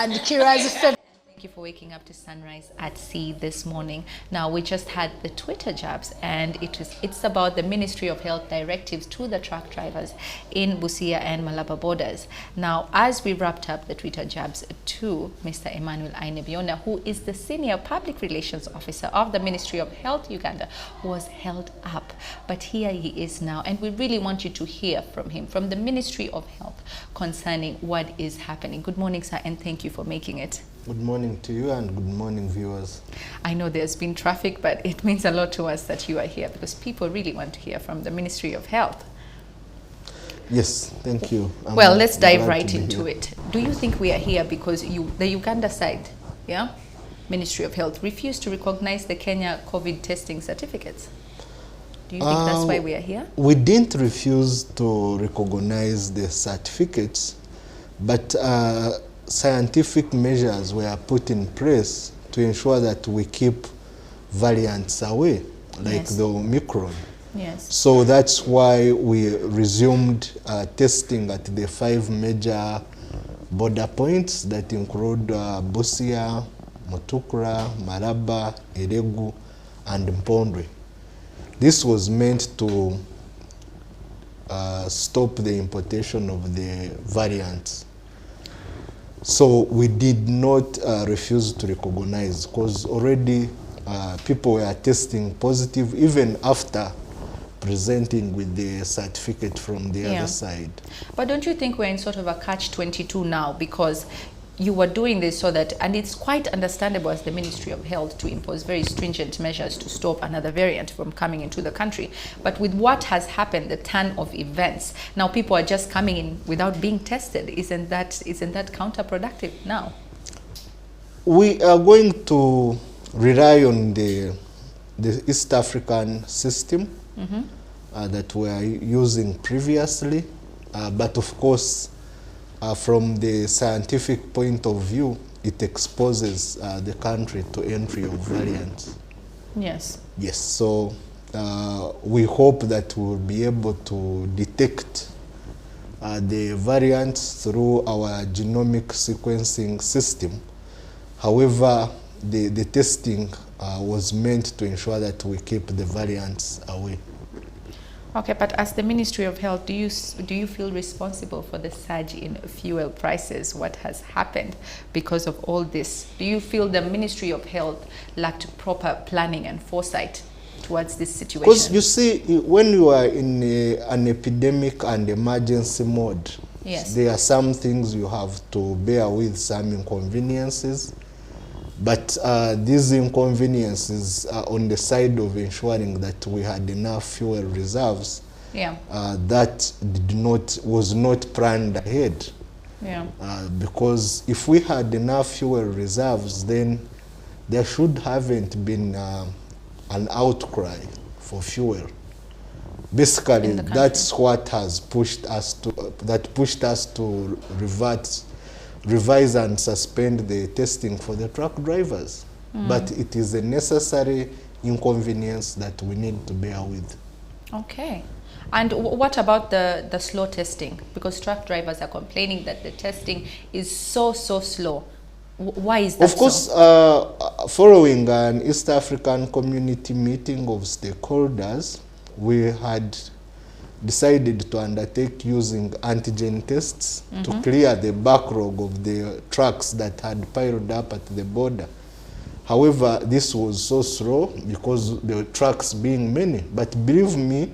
and Kira's favorite. Thank you for waking up to Sunrise at Sea this morning. Now, we just had the Twitter jabs, and it's about the Ministry of Health directives to the truck drivers in Busia and Malaba borders. Now, as we wrapped up the Twitter jabs to Mr. Emmanuel Ainebiona, who is the Senior Public Relations Officer of the Ministry of Health Uganda, was held up. But here he is now, and we really want you to hear from him, from the Ministry of Health, concerning what is happening. Good morning, sir, and thank you for making it. Good morning to you and good morning, viewers. I know there's been traffic, but it means a lot to us that you are here because people really want to hear from the Ministry of Health. Yes, thank you. Well, let's dive right into it. Do you think we are here because the Uganda side, Ministry of Health, refused to recognize the Kenya COVID testing certificates? Do you think that's why we are here? We didn't refuse to recognize the certificates, but scientific measures were put in place to ensure that we keep variants away, like the Omicron. Yes. So that's why we resumed testing at the 5 major border points that include Busia, Mutukura, Maraba, Eregu, and Mpondwe. This was meant to stop the importation of the variants. So we did not refuse to recognize because already people were testing positive even after presenting with the certificate from the other side. But don't you think we're in sort of a catch-22 now, because you were doing this so that, and it's quite understandable as the Ministry of Health to impose very stringent measures to stop another variant from coming into the country. But with what has happened, the turn of events, now people are just coming in without being tested. Isn't that counterproductive now? We are going to rely on the East African system that we are using previously, but of course, from the scientific point of view, it exposes the country to entry of variants. Yes. Yes, so we hope that we'll be able to detect the variants through our genomic sequencing system. However, the testing was meant to ensure that we keep the variants away. Okay, but as the Ministry of Health, do you feel responsible for the surge in fuel prices? What has happened because of all this? Do you feel the Ministry of Health lacked proper planning and foresight towards this situation? Because you see, when you are in an epidemic and emergency mode, there are some things you have to bear with, some inconveniences. But these inconveniences are on the side of ensuring that we had enough fuel reserves. That was not planned ahead. Because if we had enough fuel reserves, then there should haven't been an outcry for fuel. Basically, that's what has pushed us to revise and suspend the testing for the truck drivers. But it is a necessary inconvenience that we need to bear with. Okay. And what about the slow testing? Because truck drivers are complaining that the testing is so slow. Why is that? Of course, following an East African community meeting of stakeholders, we had decided to undertake using antigen tests to clear the backlog of the trucks that had piled up at the border. However, this was so slow because the trucks being many. But believe me,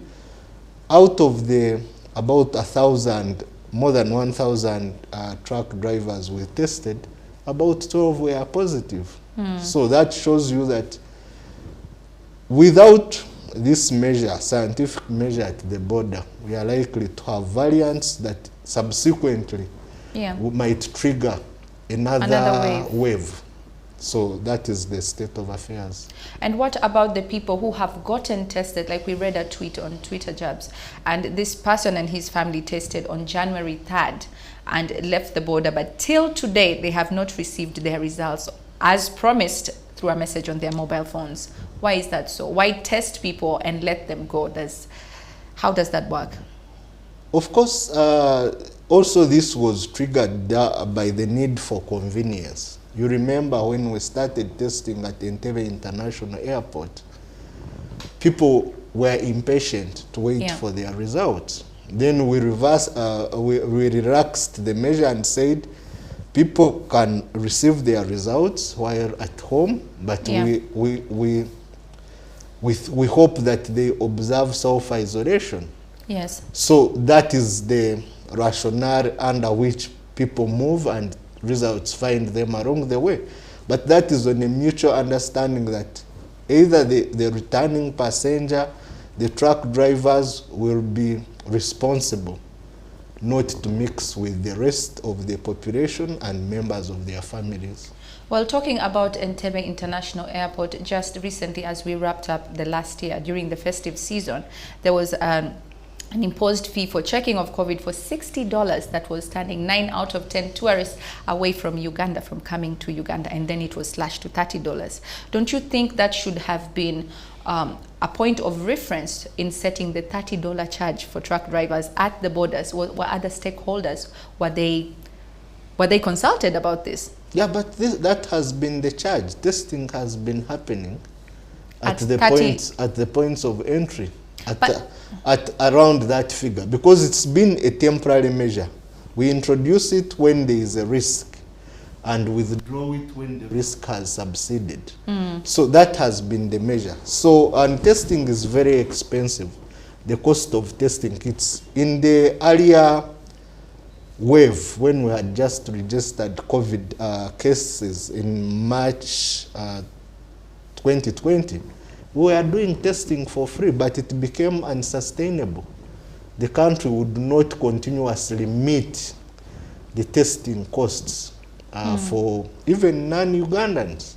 out of the about 1,000, more than 1,000 truck drivers were tested, about 12 were positive. So that shows you that without this measure, scientific measure at the border, we are likely to have variants that subsequently might trigger another wave. So that is the state of affairs. And what about the people who have gotten tested? Like we read a tweet on Twitter jabs, and this person and his family tested on January 3rd and left the border, but till today they have not received their results as promised through a message on their mobile phones. Why is that so? Why test people and let them go? How does that work? Of course, also this was triggered by the need for convenience. You remember when we started testing at Entebbe International Airport, people were impatient to wait for their results. Then we relaxed the measure and said people can receive their results while at home, but we hope that they observe self-isolation. Yes. So that is the rationale under which people move and results find them along the way. But that is on a mutual understanding that either the returning passenger, the truck drivers will be responsible not to mix with the rest of the population and members of their families. Well, talking about Entebbe International Airport, just recently as we wrapped up the last year during the festive season, there was an imposed fee for checking of COVID for $60 that was turning 9 out of 10 tourists away from Uganda from coming to Uganda, and then it was slashed to $30. Don't you think that should have been a point of reference in setting the $30 charge for truck drivers at the borders? Were other stakeholders, were they consulted about this? Yeah, but that has been the charge. Testing has been happening at the points of entry at around that figure, because it's been a temporary measure. We introduce it when there is a risk and withdraw it when the risk has subsided. So that has been the measure. So, and testing is very expensive. The cost of testing, it's in the earlier wave when we had just registered COVID cases in March 2020, we were doing testing for free, but it became unsustainable. The country would not continuously meet the testing costs for even non-Ugandans.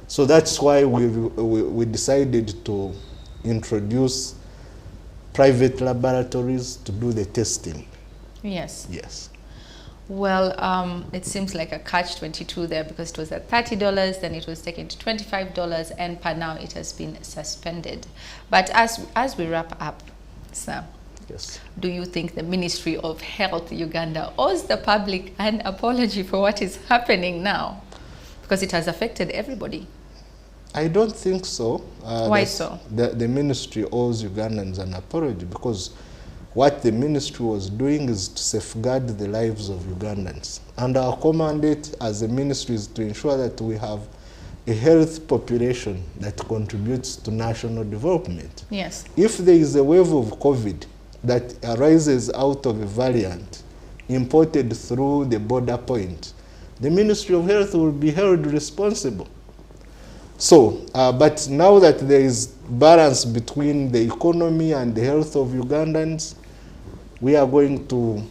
So that's why we decided to introduce private laboratories to do the testing. Yes. Yes. Well, it seems like a catch-22 there, because it was at $30, then it was taken to $25, and per now it has been suspended. But as we wrap up, sir, yes, do you think the Ministry of Health Uganda owes the public an apology for what is happening now? Because it has affected everybody. I don't think so. Why so? The ministry owes Ugandans an apology, because what the ministry was doing is to safeguard the lives of Ugandans. And our mandate as a ministry is to ensure that we have a healthy population that contributes to national development. Yes. If there is a wave of COVID that arises out of a variant imported through the border point, the Ministry of Health will be held responsible. So, but now that there is balance between the economy and the health of Ugandans, we are going to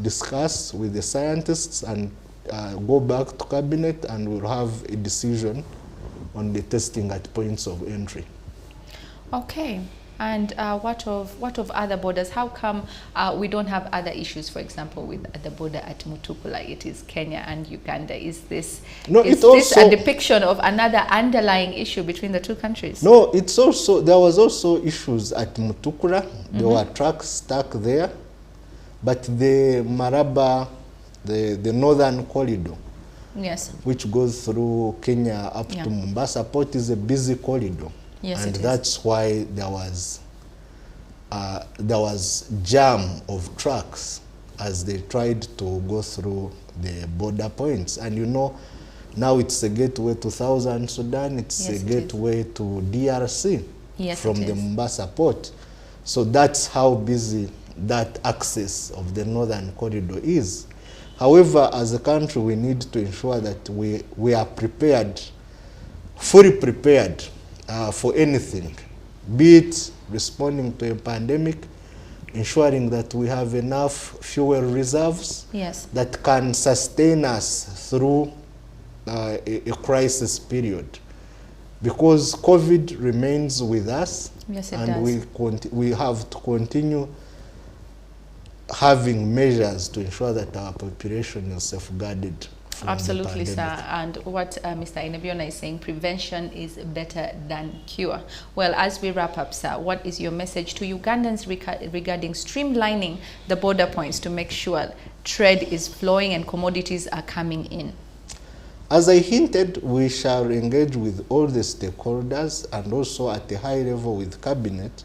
discuss with the scientists and go back to cabinet, and we'll have a decision on the testing at points of entry. Okay. And what of other borders? How come we don't have other issues, for example, with the border at Mutukula? It is Kenya and Uganda. Is this, this a depiction of another underlying issue between the two countries? No, it's also, there was also issues at Mutukula. There were trucks stuck there. But the Maraba, the northern corridor, yes, which goes through Kenya up to Mombasa Port, is a busy corridor. Yes, and that's why there was jam of trucks as they tried to go through the border points. And you know, now it's a gateway to Southern Sudan, it's a gateway to DRC from the Mombasa port. So that's how busy that access of the northern corridor is. However, as a country, we need to ensure that we are prepared, fully prepared for anything, be it responding to a pandemic, ensuring that we have enough fuel reserves that can sustain us through a crisis period. Because COVID remains with us, and we have to continue having measures to ensure that our population is safeguarded. Absolutely, sir. And what Mr. Inebiona is saying, prevention is better than cure. Well, as we wrap up, sir, what is your message to Ugandans regarding streamlining the border points to make sure trade is flowing and commodities are coming in? As I hinted, we shall engage with all the stakeholders and also at a high level with cabinet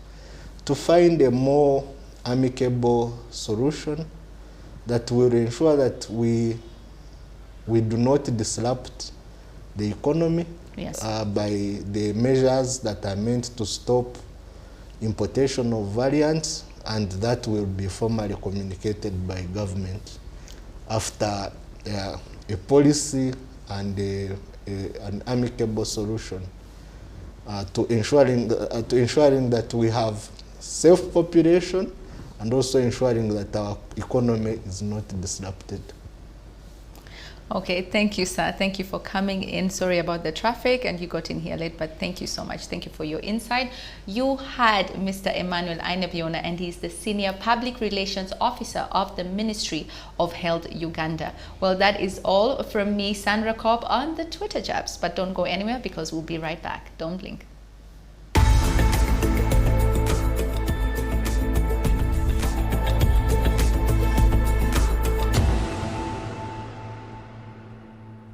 to find a more amicable solution that will ensure that we do not disrupt the economy, yes, by the measures that are meant to stop importation of variants, and that will be formally communicated by government after a policy and an amicable solution to ensuring that we have safe population and also ensuring that our economy is not disrupted. Okay, thank you, sir. Thank you for coming in. Sorry about the traffic and you got in here late, but thank you so much. Thank you for your insight. You had Mr. Emmanuel Ainebiona, and he's the Senior Public Relations Officer of the Ministry of Health Uganda. Well, that is all from me, Sandra Cobb, on the Twitter Jabs, but don't go anywhere because we'll be right back. Don't blink.